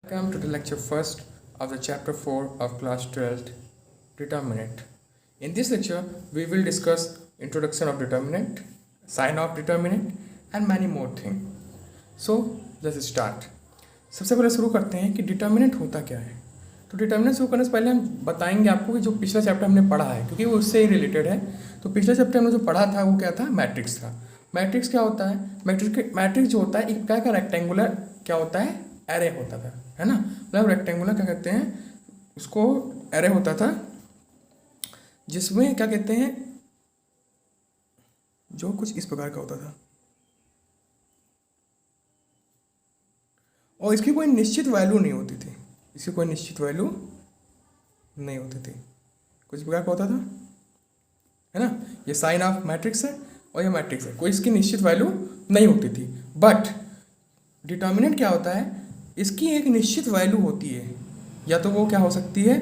Welcome to the lecture first of the chapter 4 of class 12th, determinant. In this lecture, we will discuss introduction of determinant, sign of determinant and many more things. So, let's start. सबसे पहले शुरू करते हैं कि determinant होता क्या है। तो डिटर्मिनेंट शुरू करने से पहले हम बताएंगे आपको कि जो पिछला चैप्टर हमने पढ़ा है, क्योंकि वो उससे ही रिलेटेड है। तो पिछले चैप्टर में जो पढ़ा था वो क्या था, मैट्रिक्स था। मैट्रिक्स क्या होता है, मैट्रिक्स जो होता है एक प्रकार का रेक्टेंगुलर क्या होता है, एरे होता था, है ना। मतलब रेक्टेंगुलर क्या कहते हैं उसको, एरे होता था, जिसमें क्या कहते हैं जो कुछ इस प्रकार का होता था और इसकी कोई निश्चित वैल्यू नहीं होती थी। इसकी कोई निश्चित वैल्यू नहीं होती थी, कुछ प्रकार का होता था, है ना। ये साइन ऑफ मैट्रिक्स है और ये मैट्रिक्स है, कोई इसकी निश्चित वैल्यू नहीं होती थी। बट डिटर्मिनेंट क्या होता है, इसकी एक निश्चित वैल्यू होती है, या तो वो क्या हो सकती है,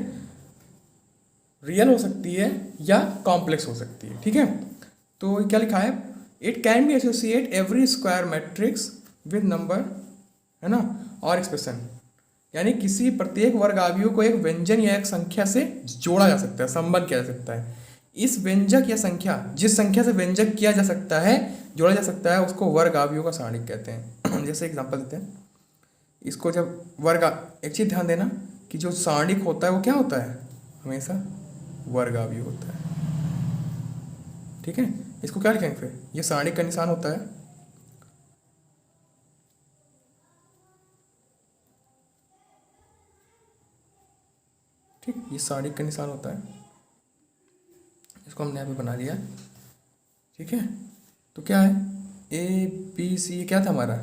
रियल हो सकती है या कॉम्प्लेक्स हो सकती है, ठीक है। तो क्या लिखा है, it can be associate every square matrix with number, है ना, और एक्सप्रेशन, यानी किसी प्रत्येक वर्ग अवयव को एक व्यंजन या एक संख्या से जोड़ा जा सकता है, संबंध किया जा सकता है। इस व्यंजक या संख्या, जिस संख्या से व्यंजक किया जा सकता है, जोड़ा जा सकता है, उसको वर्ग अवयव का सारणिक कहते हैं। जैसे एग्जांपल देते हैं, इसको जब वर्ग, एक चीज़ ध्यान देना कि जो सारणिक होता है वो क्या होता है, हमेशा वर्ग अवयव होता है, ठीक है। इसको क्या लिखेंगे फिर, ये सारणिक का निशान होता है, ठीक, ये सारणिक का निशान होता है। इसको हमने यहाँ पे बना लिया, ठीक है। तो क्या है, ए बी सी क्या था हमारा,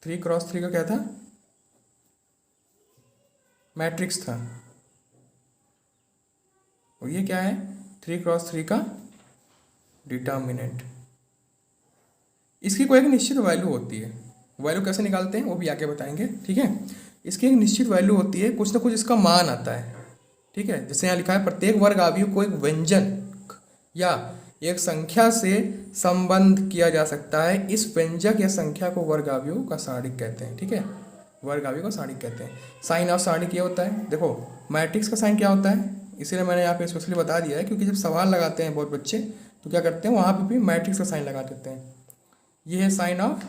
3x3 का क्या था, मैट्रिक्स था। और ये क्या है, 3x3 का डिटर्मिनेंट। इसकी कोई एक निश्चित वैल्यू होती है, वैल्यू कैसे निकालते हैं वो भी आगे बताएंगे, ठीक है। इसकी एक निश्चित वैल्यू होती है, कुछ ना कुछ इसका मान आता है, ठीक है। जैसे यहाँ लिखा है, प्रत्येक वर्ग अवयव को एक व्यंजन या एक संख्या से संबंध किया जा सकता है। इस व्यंजक या संख्या को वर्ग अवयव का सारणिक कहते हैं, ठीक है, वर्ग अवयव का सारणिक कहते हैं। साइन ऑफ सारणिक ये होता है, देखो मैट्रिक्स का साइन क्या होता है, इसीलिए मैंने यहाँ पे स्पेशली बता दिया है, क्योंकि जब सवाल लगाते हैं बहुत बच्चे तो क्या करते हैं, वहाँ पे भी मैट्रिक्स का साइन लगा देते हैं। ये है साइन ऑफ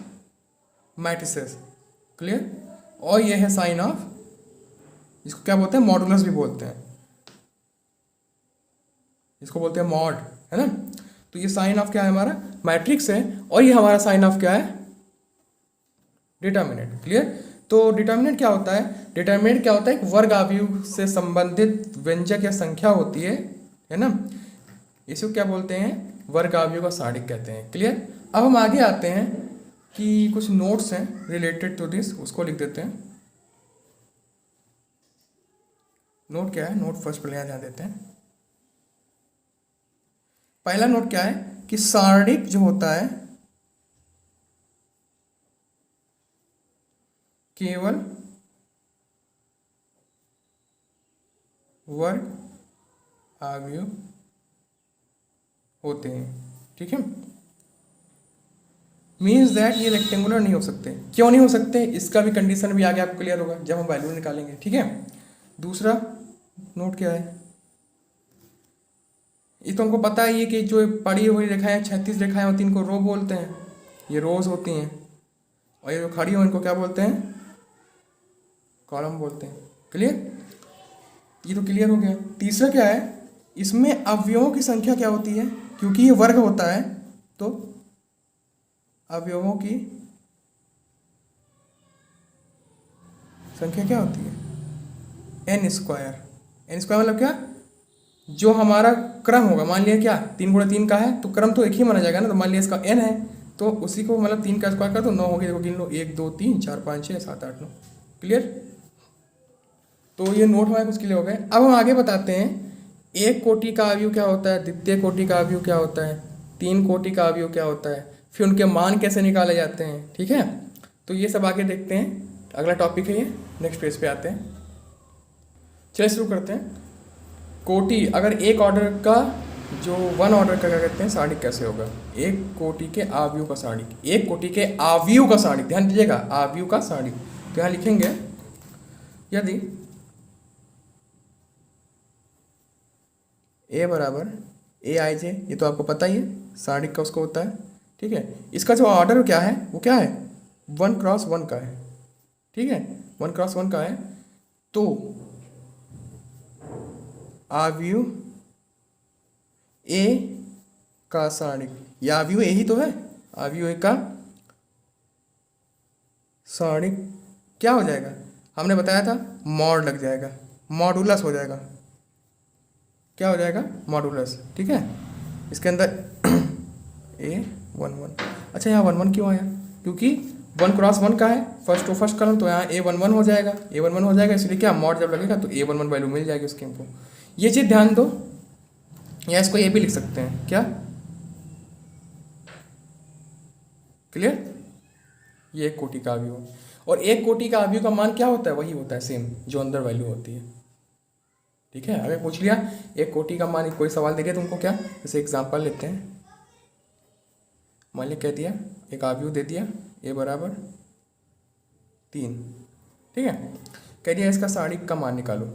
मैट्रिसेस, क्लियर। और ये है साइन ऑफ, इसको क्या बोलते हैं, मॉडुलस भी बोलते हैं, इसको बोलते हैं मॉड, है ना। तो ये साइन ऑफ क्या है, हमारा मैट्रिक्स है, और ये हमारा साइन ऑफ क्या है, डिटर्मिनेंट, क्लियर। तो डिटर्मिनेंट क्या होता है, डिटर्मिनेंट क्या होता है, एक वर्ग अवयव से संबंधित व्यंजक या संख्या होती है ना। इसको क्या बोलते हैं, वर्ग अवयव का सारणिक कहते हैं, क्लियर। अब हम आगे आते हैं कि कुछ नोट्स हैं रिलेटेड टू दिस, उसको लिख देते हैं। नोट क्या है, नोट फर्स्ट पर ध्यान देते हैं। पहला नोट क्या है कि सारणिक जो होता है केवल वर्ग अवयव होते हैं, ठीक है। मीन्स दैट ये रेक्टेंगुलर नहीं हो सकते। क्यों नहीं हो सकते, इसका भी कंडीशन भी आगे आपको क्लियर होगा जब हम वैल्यू निकालेंगे, ठीक है। दूसरा नोट क्या है, ये तो हमको पता ही है कि जो पड़ी हुई रेखाएं 36 रेखाएं होती हैं इनको रो बोलते हैं, ये रोज होती हैं, और ये जो खड़ी हो इनको क्या बोलते हैं, कॉलम बोलते हैं, क्लियर। ये तो क्लियर हो गया। तीसरा क्या है, इसमें अवयवों की संख्या क्या होती है, क्योंकि ये वर्ग होता है तो अवयवों की संख्या क्या होती है, n स्क्वायर। n स्क्वायर मतलब क्या, जो हमारा क्रम होगा, मान लिया क्या 3 × 3 का है तो क्रम तो एक ही माना जाएगा ना, तो मान लिया इसका n है तो उसी को मतलब 3 का स्क्वायर कर दो, 9 हो गया, देखो गिन लो, 1 2 3 4 5 6 7 8 9, क्लियर। तो ये नोट हमारे कुछ क्लियर हो गए। अब हम आगे बताते हैं, एक कोटि का अवयव क्या होता है, द्वितीय कोटि का अवयव क्या होता है, 3 कोटि का अवयव क्या होता है, फिर उनके मान कैसे निकाले जाते हैं, ठीक है। तो ये सब आगे देखते हैं, अगला टॉपिक है ये, नेक्स्ट पेज पे आते हैं। चलिए शुरू करते हैं। कोटि, अगर एक ऑर्डर का जो 1 ऑर्डर का क्या कहते हैं, सारणिक कैसे होगा, एक कोटि के अवयव का सारणिक, एक कोटि के अवयव का सारणिक, ध्यान दीजिएगा, अवयव का सारणिक। तो यहाँ लिखेंगे यदि ए बराबर ए आई जे, ये तो आपको पता ही है सारणिक का उसको होता है, ठीक है। इसका जो ऑर्डर क्या है वो क्या है, 1x1 का है, ठीक है, 1x1 का है। तो आव्यूह ए का सारणिक, या आव्यूह ए ही तो है, आव्यूह ए का सारणिक क्या हो जाएगा, हमने बताया था मॉड लग जाएगा, मॉडुलस हो जाएगा, क्या हो जाएगा, मॉडुलस, ठीक है। इसके अंदर A11, अच्छा यहाँ 1 1 क्यों आया, क्योंकि 1x1 का है, फर्स्ट टू फर्स्ट कॉलम, तो यहाँ A11 हो जाएगा, A11 हो जाएगा, इसलिए क्या मॉड जब लगेगा तो A11 वैल्यू मिल जाएगी उसकी हमको। ये चीज़ ध्यान दो, या इसको ये भी लिख सकते हैं क्या, क्लियर। ये एक कोटि का आव्यूह, और एक कोटि का आव्यूह का मान क्या होता है, वही होता है सेम जो अंदर वैल्यू होती है, ठीक है। अगर पूछ लिया एक कोटि का मान, कोई सवाल दे दिया तुमको क्या, जैसे एग्जांपल लेते हैं, मान लिया कह दिया एक आव्यूह दे दिया ए बराबर 3, ठीक है, कह दिया इसका सारणिक का मान निकालो,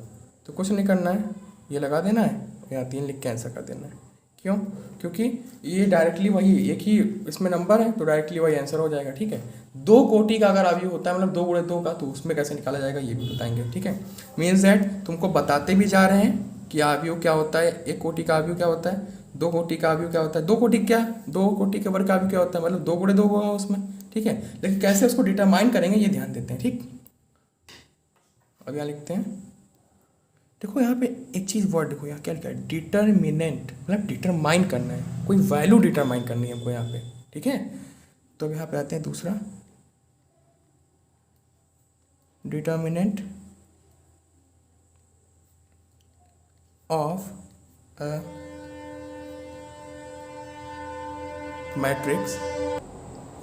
तो कुछ नहीं करना है, ये लगा देना है, यहाँ 3 लिख के आंसर कर देना है। क्यों, क्योंकि ये डायरेक्टली वही एक ही इसमें नंबर है, तो डायरेक्टली वही आंसर हो जाएगा, ठीक है। 2 कोटि का अगर आव्यूह होता है, मतलब 2 × 2 का, तो उसमें कैसे निकाला जाएगा ये भी बताएंगे, ठीक है। मीन्स दैट तुमको बताते भी जा रहे हैं कि आव्यूह क्या होता है, एक कोटि का आव्यूह क्या होता है, 2 कोटि का आव्यूह क्या होता है, 2 कोटि क्या, 2 कोटि के वर्ग का आव्यूह क्या होता है, मतलब 2 × 2 होगा उसमें, ठीक है। लेकिन कैसे उसको डिटरमाइन करेंगे ये ध्यान देते हैं, ठीक। अब यहाँ लिखते हैं, देखो यहाँ पे एक चीज़ वर्ड देखो, यहाँ क्या लिखा है, डिटरमिनेंट, मतलब डिटरमाइन करना है, कोई वैल्यू डिटरमाइन करनी है हमको यहाँ पे, ठीक है। तो अब यहाँ पे आते हैं दूसरा, determinant of a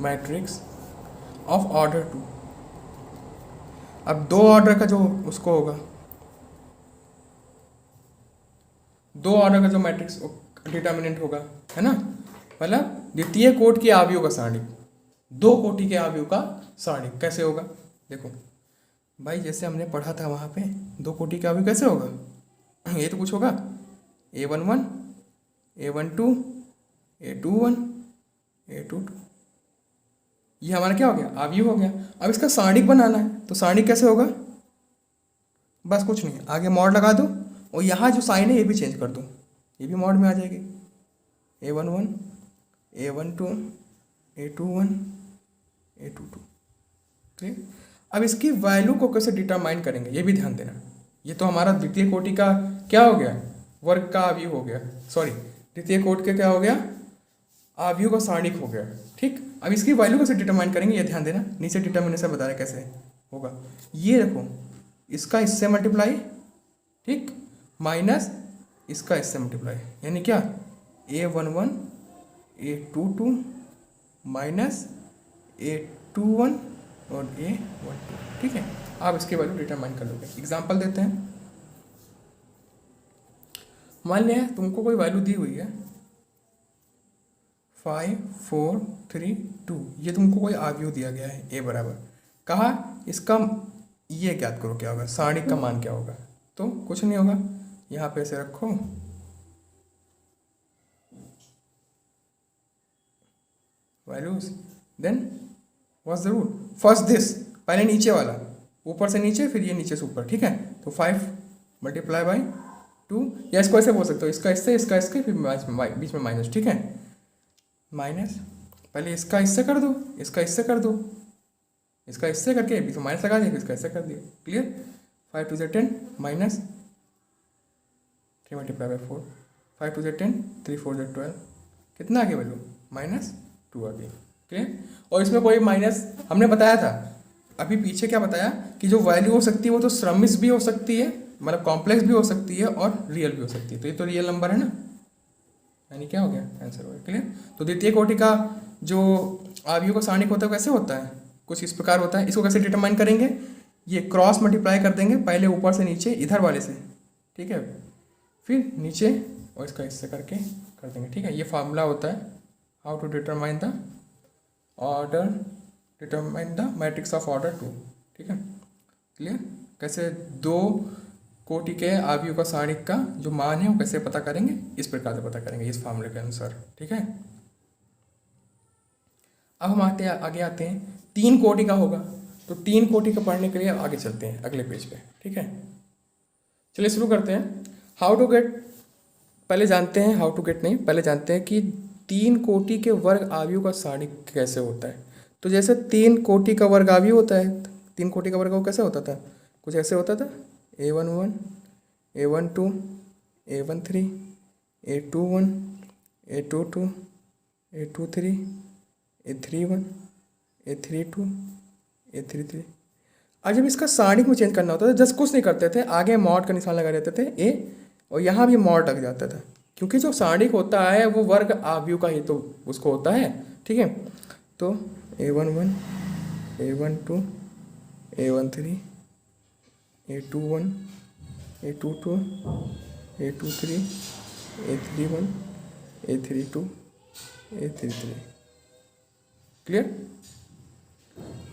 matrix of order 2। अब 2 ऑर्डर का जो उसको होगा, 2 ऑर्डर का जो मैट्रिक्स डिटर्मिनेंट होगा, है ना, मतलब द्वितीय कोटि के आव्यूह का सारणिक, 2 कोटि के आव्यूह का सारणिक कैसे होगा, देखो भाई जैसे हमने पढ़ा था वहाँ पे, 2 कोटि का आव्यूह कैसे होगा, ये तो कुछ होगा, A11 A12 A21 A22, ये हमारा क्या हो गया, आव्यूह हो गया। अब इसका सारणिक बनाना है, तो सारणिक कैसे होगा, बस कुछ नहीं, आगे मॉड लगा दो, और यहाँ जो साइन है ये भी चेंज कर दो, ये भी मॉड में आ जाएगी, A11 A12 A21 A22, ठीक। अब इसकी वैल्यू को कैसे डिटरमाइन करेंगे ये भी ध्यान देना, ये तो हमारा द्वितीय कोटि का क्या हो गया, वर्ग का आव्यूह हो गया, सॉरी द्वितीय कोटि का क्या हो गया, आव्यूह का सारणिक हो गया, ठीक। अब इसकी वैल्यू कैसे डिटरमाइन करेंगे ये ध्यान देना, नीचे डिटर्मिनेशन बता रहे कैसे होगा, ये देखो इसका इससे मल्टीप्लाई, ठीक, माइनस इसका इससे मल्टीप्लाई, यानी क्या, A11 A22 माइनस A21 और A12, ठीक है। आप इसकी वैल्यू डिटरमाइन कर लोगे। एग्जांपल देते हैं, मान लिया तुमको कोई वैल्यू दी हुई है 5 4 3 2, ये तुमको कोई आव्यूह दिया गया है A बराबर, कहा इसका ये ज्ञात करो क्या होगा, सारणिक का मान क्या होगा, तो कुछ नहीं होगा, यहाँ पे ऐसे रखो, values, then what's the rule, first this, पहले नीचे वाला, ऊपर से नीचे फिर ये नीचे से ऊपर, ठीक है। तो 5 मल्टीप्लाई बाई 2, या इसको ऐसे बोल सकते हो, इसका इससे फिर बीच में माइनस, ठीक है, माइनस, पहले इसका इससे कर दो, इसका इससे कर दो, इसका इससे करके बीच में माइनस लगा दिया, इसका इससे कर दिया, क्लियर। 5 2 10 माइनस 3 मल्टीप्लाई बाई 4, 5 2 10 3 4 12, कितना आ गया वैल्यू, -2 आ गई, क्लियर। और इसमें कोई माइनस हमने बताया था अभी पीछे, क्या बताया कि जो वैल्यू हो सकती है वो तो श्रमिक भी हो सकती है, मतलब कॉम्प्लेक्स भी हो सकती है, और रियल भी हो सकती है, तो ये तो रियल नंबर है ना, यानी क्या हो गया, आंसर हो गया, क्लियर। तो द्वितीय कोटि का जो आव्यूह का सारणिक होता है कैसे होता है, कुछ इस प्रकार होता है। इसको कैसे डिटरमाइन करेंगे, ये क्रॉस मल्टीप्लाई कर देंगे, पहले ऊपर से नीचे इधर वाले से, ठीक है, फिर नीचे और इसका इससे करके कर देंगे, ठीक है। ये फार्मूला होता है how to determine the order, determine the matrix of order 2, ठीक है, क्लियर, कैसे दो कोटि के अवयव का सारणिक का जो मान है वो कैसे पता करेंगे, इस प्रकार से पता करेंगे इस फॉर्मूले के अनुसार। ठीक है, अब हम आगे आते हैं, 3 कोटि का होगा तो 3 कोटि का पढ़ने के लिए आगे चलते हैं अगले पेज पे। ठीक है, चलिए शुरू करते हैं। हाउ टू गेट, पहले जानते हैं, हाउ टू गेट नहीं, पहले जानते हैं कि 3 कोटि के वर्ग अवयव का सारणिक कैसे होता है। तो जैसे 3 कोटि का वर्ग अवयव होता है, 3 कोटि का वर्ग वो कैसे होता था, कुछ ऐसे होता था, A11, A12, A13, A21, A22, A23, A31, A32, A33। और जब इसका सारणिक में चेंज करना होता था, जस्ट कुछ नहीं करते थे, आगे मॉड का निशान लगा देते थे ए, और यहाँ भी मॉड लग जाता था, क्योंकि जो सारणिक होता है वो वर्ग अवयव का ही तो उसको होता है। ठीक है, तो A11, A12, A13, A21, A22, A23, A31, A32, A33। Clear.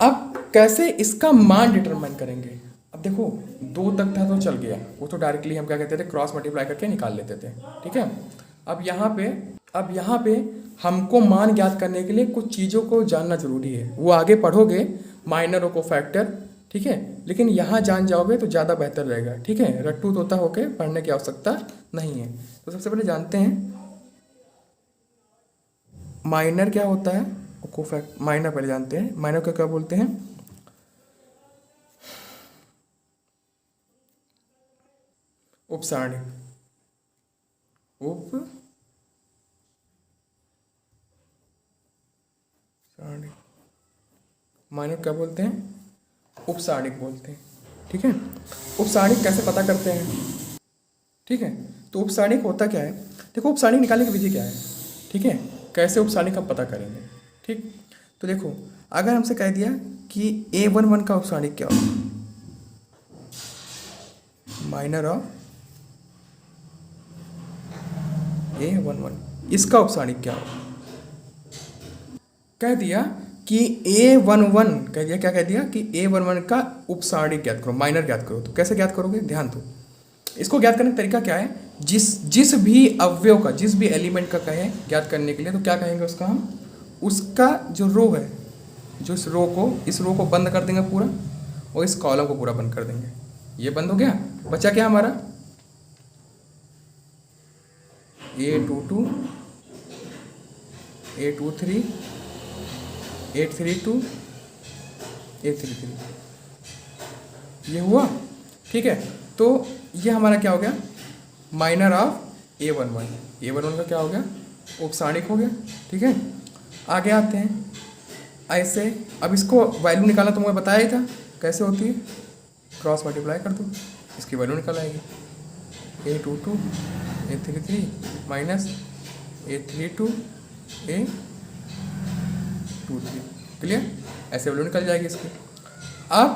अब कैसे इसका मान डिटरमाइन करेंगे। अब देखो 2 तक था तो चल गया, वो तो डायरेक्टली हम क्या कहते थे, क्रॉस मल्टीप्लाई करके निकाल लेते थे। ठीक है, अब यहाँ पे हमको मान ज्ञात करने के लिए कुछ चीज़ों को जानना जरूरी है, वो आगे पढ़ोगे माइनर और कोफैक्टर। ठीक है, लेकिन यहाँ जान जाओगे तो ज़्यादा बेहतर रहेगा। ठीक है, रट्टू तोता होके पढ़ने की आवश्यकता नहीं है। तो सबसे पहले जानते हैं माइनर क्या होता है, कोफैक्ट। माइनर पहले जानते हैं, माइनर को क्या बोलते हैं, उपसारणिक। उपसारणिक माइनर क्या बोलते हैं, उपसारणिक बोलते हैं। ठीक है, उपसारणिक कैसे पता करते हैं। ठीक है, तो उपसारणिक होता क्या है, देखो उपसारणिक निकालने की विधि क्या है। ठीक है, कैसे उपसारणिक हम पता करेंगे। ठीक, तो देखो अगर हमसे कह दिया कि A11 का उपसारणिक क्या होगा, माइनर ऑफ A11, इसका उपसारणिक क्या होगा। कह दिया कि A11, कह दिया, क्या कह दिया कि A11 का उपसारणिक ज्ञात करो, माइनर ज्ञात करो। तो कैसे ज्ञात करोगे, ध्यान दो, इसको ज्ञात करने का तरीका क्या है, जिस भी अवयव का, जिस भी एलिमेंट का कहे ज्ञात करने के लिए, तो क्या कहेंगे उसका हम, उसका जो रो है, जो इस रो को बंद कर देंगे पूरा, और इस कॉलम को पूरा बंद कर देंगे। ये बंद हो गया, बचा क्या हमारा, A22, A23, A32, A33, ये हुआ। ठीक है, तो ये हमारा क्या हो गया, माइनर ऑफ A11। A11 का क्या हो गया, उपसारणिक हो गया। ठीक है, आगे आते हैं ऐसे। अब इसको वैल्यू निकालना तो मुझे बताया ही था, कैसे होती है, क्रॉस मल्टीप्लाई कर दो, इसकी वैल्यू निकल आएगी, A22, A33 minus A32, A23। Clear, ऐसे वैल्यू निकल जाएगी इसकी। अब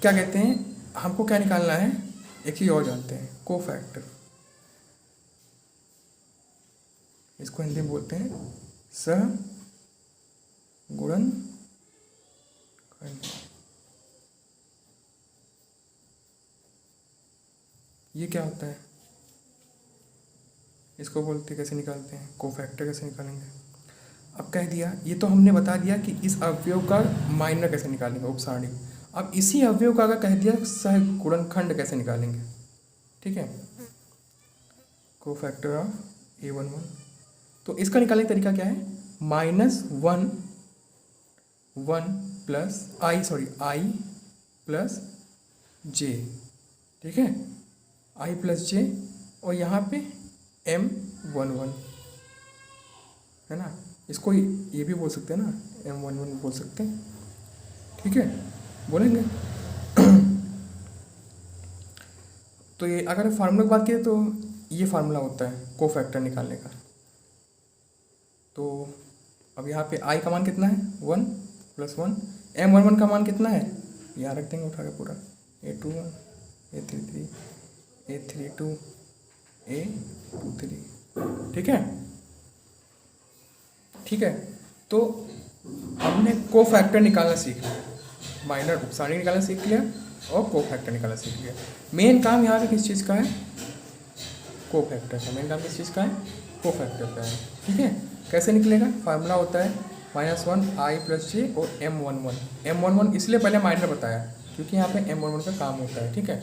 क्या कहते हैं, हमको क्या निकालना है, एक चीज़ और जानते हैं, कोफैक्टर। इसको हिंदी में बोलते हैं सहगुणनखंड। ये क्या होता है, इसको बोलते कैसे निकालते हैं, कोफैक्टर कैसे निकालेंगे। अब कह दिया, ये तो हमने बता दिया कि इस अवयव का माइनर कैसे निकालेंगे, उपसारणिक। अब इसी अवयव का अगर कह दिया सहगुणनखंड कैसे निकालेंगे। ठीक है, कोफैक्टर ऑफ A11, तो इसका निकालने का तरीका क्या है, -1 प्लस आई प्लस जे। ठीक है, आई प्लस जे, और यहाँ पे M11 है ना, इसको ये भी बोल सकते हैं ना, M11 बोल सकते हैं। ठीक है, बोलेंगे। तो ये अगर फार्मूला की बात करें तो ये फार्मूला होता है कोफैक्टर निकालने का। तो अब यहाँ पे आई का मान कितना है, 1 + 1, M11 का मान कितना है, यहाँ रख देंगे उठा के पूरा, A21, A33, A32, A23। ठीक है, ठीक है, तो हमने कोफैक्टर निकालना सीख लिया, माइनर उपसारणिक निकालना सीख लिया, और कोफैक्टर निकालना सीख लिया। मेन काम यहाँ पे किस चीज़ का है? कोफैक्टर का। मेन काम किस चीज़ का है? कोफैक्टर का है। ठीक है, कैसे निकलेगा? फार्मूला होता है -1i+j और M11 इसलिए पहले माइनर बताया क्योंकि यहाँ पे M11 का काम होता है। ठीक है,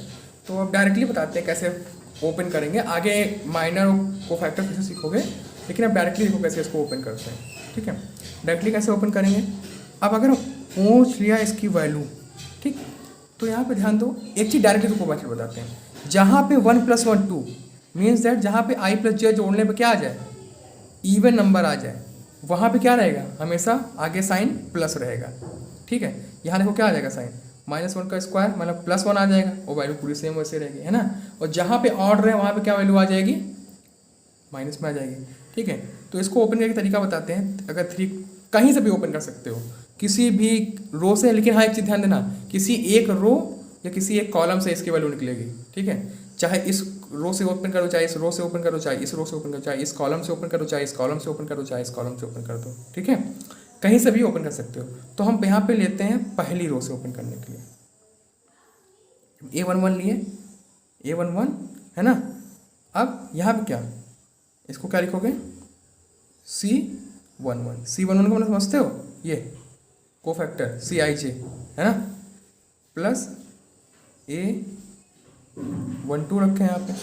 तो अब डायरेक्टली बताते हैं कैसे ओपन करेंगे। आगे माइनर और कोफैक्टर कैसे सीखोगे, लेकिन अब डायरेक्टली देखो कैसे इसको ओपन करते हैं। ठीक है, डायरेक्टली कैसे ओपन करेंगे? अब अगर पूछ लिया इसकी वैल्यू, ठीक, तो यहाँ पे ध्यान दो, एक चीज़ डायरेक्टली को बैठे बताते हैं। जहाँ पे 1 + 1 2 मीन्स दैट जहाँ पे i+j जोड़ने पे क्या आ जाए? इवन नंबर आ जाए, वहाँ पे क्या रहेगा? हमेशा आगे साइन प्लस रहेगा। ठीक है, यहाँ देखो क्या आ जाएगा साइन, -1 का स्क्वायर मतलब +1 आ जाएगा और वैल्यू पूरी सेम वैसे रहेगी, है ना। और जहाँ पे ऑड रहे वहाँ पे क्या वैल्यू आ जाएगी? माइनस में आ जाएगी। ठीक है, तो इसको ओपन करने का तरीका बताते हैं। अगर 3 कहीं से भी ओपन कर सकते हो, किसी भी रो से, लेकिन हाँ एक चीज़ ध्यान देना, किसी एक रो या किसी एक कॉलम से इसकी वैल्यू निकलेगी। ठीक है, चाहे इस रो से ओपन करो, चाहे इस रो से ओपन करो, चाहे इस रो से ओपन करो, चाहे इस कॉलम से ओपन करो, चाहे इस कॉलम से ओपन करो, चाहे इस कॉलम से ओपन कर दो। ठीक है, कहीं से भी ओपन कर सकते हो। तो हम यहाँ पे लेते हैं पहली रो से ओपन करने के लिए A11 लिए, A11 है ना। अब यहाँ पे क्या, इसको क्या लिखोगे? C11 को मतलब समझते हो, ये कोफैक्टर Cij है ना, प्लस A12 रखे हैं यहाँ पे,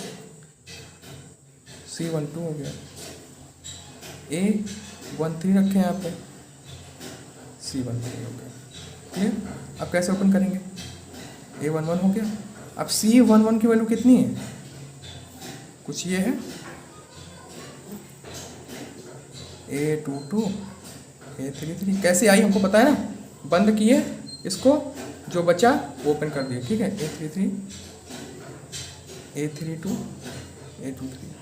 C12 हो गया, A13 रखे हैं यहाँ पे, C13 हो गया। क्लियर? अब कैसे ओपन करेंगे? A11 हो गया। अब C11 की वैल्यू कितनी है? कुछ ये है A22 A33, कैसे आई हमको पता है ना, बंद किए इसको, जो बचा ओपन कर दिए। ठीक है, A33 A32 A23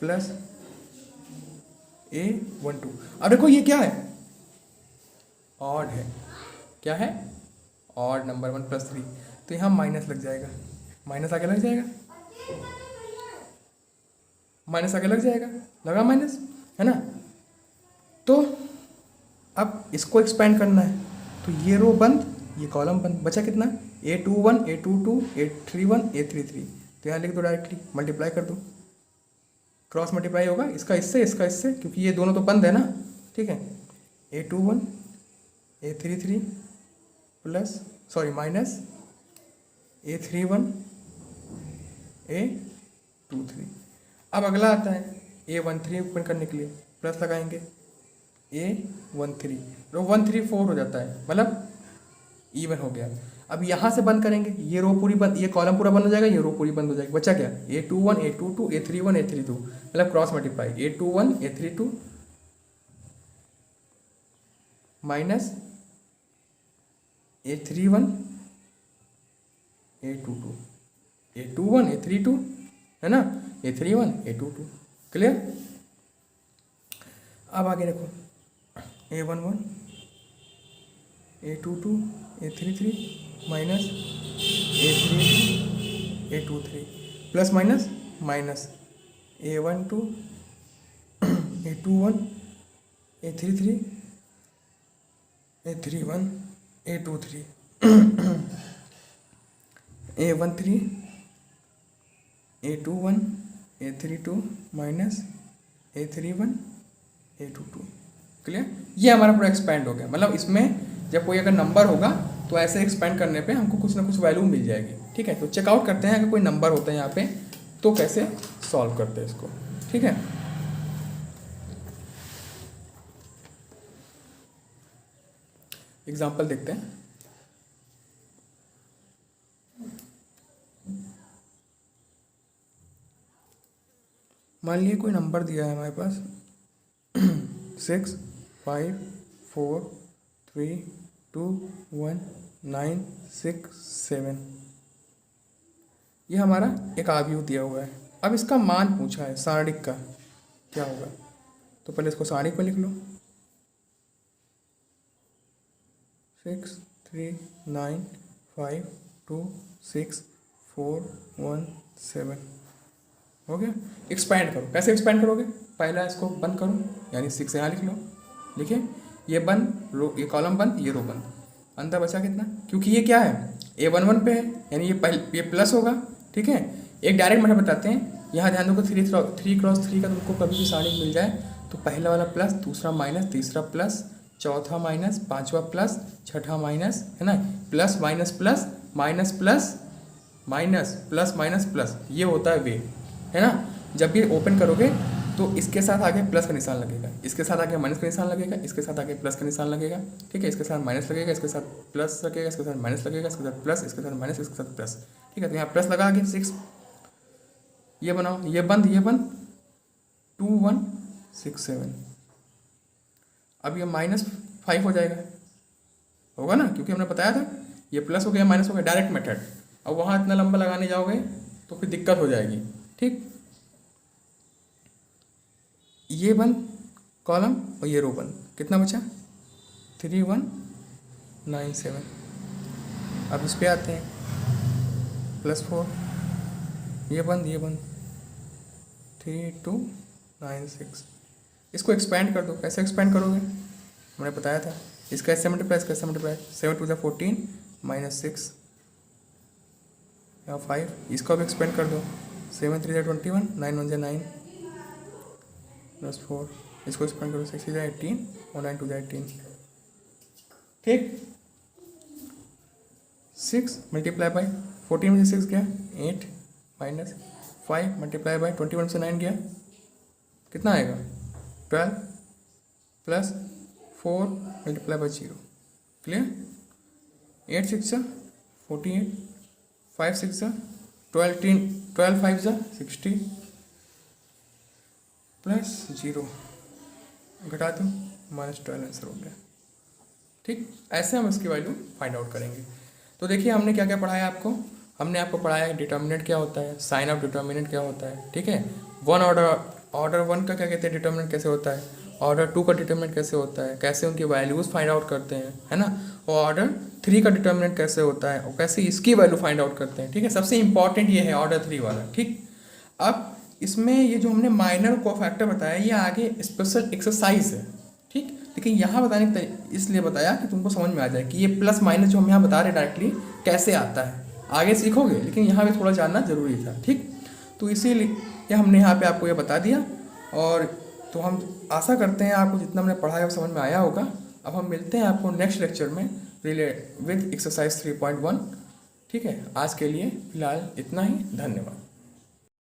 plus A12। अब देखो ये क्या है? ऑड है। क्या है? ऑड नंबर 1 + 3, तो यहाँ माइनस लग जाएगा, माइनस आगे लग जाएगा, माइनस आगे लग जाएगा, लगा माइनस, है ना। तो अब इसको एक्सपेंड करना है, तो ये रो बंद, ये कॉलम बंद, बचा कितना? A21 A22 A31 A33। तो यहाँ लिख दो, डायरेक्टली मल्टीप्लाई कर दो, क्रॉस मल्टीप्लाई होगा, इसका इससे, क्योंकि ये दोनों तो बंद है ना। ठीक है, A21 A33 plus minus A31 A23। अब अगला आता है A13 ओपन करने के लिए, प्लस लगाएंगे A13, तो 134 हो जाता है, मतलब इवन हो गया। अब यहाँ से बंद करेंगे, ये रो पूरी बंद, ये कॉलम पूरा बंद हो जाएगा, ये रो पूरी बंद हो जाएगी। बचा क्या? A21 A22 A31 A32, मतलब cross multiply A21 A32 minus A31 A22, A21 A32 है ना, A31 A22। क्लियर? अब आगे देखो, A11 A22 A33 minus A32 A23 plus minus A12 A21 A33 A31 A23 A13 A21 A32 minus A31 A22। Clear? ये हमारा पूरा expand हो गया। मतलब इसमें जब कोई अगर नंबर होगा तो ऐसे एक्सपेंड करने पे हमको कुछ ना कुछ वैल्यू मिल जाएगी। ठीक है, तो चेकआउट करते हैं अगर कोई नंबर होता है यहाँ पे तो कैसे सॉल्व करते हैं इसको। ठीक है, एग्जाम्पल देखते हैं। मान लीजिए कोई नंबर दिया है हमारे पास 6 5 4 3 2 1 9 6 7। ये हमारा एक आव्यूह दिया हुआ है। अब इसका मान पूछा है सारणिक का, क्या होगा? तो पहले इसको सारणिक में लिख लो, 6 3 9 5 2 6 4 1 7 हो गया। एक्सपैंड करो, कैसे एक्सपैंड करोगे? पहला इसको बंद करो, यानी 6 यहाँ लिख लो, लिखे, ये बंद रो, ये कॉलम बंद, ये रो बंद, अंदर बचा कितना, क्योंकि ये क्या है A11 पे है, यानी ये प्लस होगा, ठीक है। एक डायरेक्ट मेथड बताते हैं, यहाँ ध्यान दो 3 × 3 का तुमको कभी भी सारणी मिल जाए तो पहला वाला प्लस, दूसरा माइनस, तीसरा प्लस, चौथा माइनस, पांचवा प्लस, छठा माइनस, है ना, plus minus plus minus plus minus plus minus plus, ये होता है वे, है ना। जब ये ओपन करोगे तो इसके साथ आगे प्लस का निशान लगेगा, इसके साथ आगे माइनस का निशान लगेगा, इसके साथ आगे प्लस का निशान लगेगा, ठीक है। इसके साथ माइनस लगेगा, इसके साथ प्लस लगेगा, इसके साथ माइनस लगेगा, इसके साथ प्लस, इसके साथ माइनस, इसके साथ प्लस, ठीक है। तो यहाँ प्लस लगा के 6, ये बनाओ, ये बंद 2 1 6 7। अब ये -5 हो जाएगा, होगा ना, क्योंकि हमने बताया था ये प्लस हो गया माइनस हो गया, डायरेक्ट मेथड। अब वहाँ इतना लंबा लगाने जाओगे तो फिर दिक्कत हो जाएगी, ठीक। ये बंद कॉलम और ये रो बंद, कितना बचा 3 1 9 7। अब इस पे आते हैं +4, ये बंद 3 2 9 6। इसको एक्सपेंड कर दो, कैसे एक्सपेंड करोगे, हमने बताया था, इसका ऐसे मल्टीप्लाई, इसका ऐसे मल्टीप्लाई, 7 2 14 -6 या 5, इसको भी एक्सपेंड कर दो, 7 3 21 9 1 9 +4, इसको एक्सपेंड करो, 6 3 18 और 9 2 18, ठीक। 6 मल्टीप्लाई बाई 14 में से 6 गया 8 -5 मल्टीप्लाई बाई 21 से 9 गया, कितना आएगा 12 plus 4 multiply by 0, clear. 8 6 48, 5 6 12 5 60 plus 0 घटा दो -12 आंसर हो गया, ठीक। ऐसे हम इसकी वैल्यू फाइंड आउट करेंगे। तो देखिए हमने क्या क्या पढ़ाया आपको, हमने आपको पढ़ाया है डिटर्मिनेंट क्या होता है, साइन ऑफ डिटर्मिनेंट क्या होता है, ठीक है। ऑर्डर 1 का क्या कहते हैं डिटर्मिनेंट कैसे होता है, ऑर्डर 2 का डिटर्मिनेंट कैसे होता है, कैसे उनकी वैल्यूज़ फाइंड आउट करते हैं, है ना। और ऑर्डर 3 का डिटर्मिनेंट कैसे होता है और कैसे इसकी वैल्यू फाइंड आउट करते हैं, ठीक है। सबसे इंपॉर्टेंट ये है ऑर्डर 3 वाला, ठीक। अब इसमें ये जो हमने माइनर कोफैक्टर बताया ये आगे स्पेशल एक्सरसाइज है, ठीक। लेकिन यहाँ बताने का इसलिए बताया कि तुमको समझ में आ जाए कि ये प्लस माइनस जो हम यहाँ बता रहे हैं डायरेक्टली कैसे आता है, आगे सीखोगे, लेकिन यहाँ भी थोड़ा जानना जरूरी था, ठीक। तो इसीलिए हमने यहाँ पे आपको ये बता दिया, और तो हम आशा करते हैं आपको जितना हमने पढ़ाया वो समझ में आया होगा। अब हम मिलते हैं आपको नेक्स्ट लेक्चर में विद एक्सरसाइज 3.1, ठीक है। आज के लिए फिलहाल इतना ही, धन्यवाद।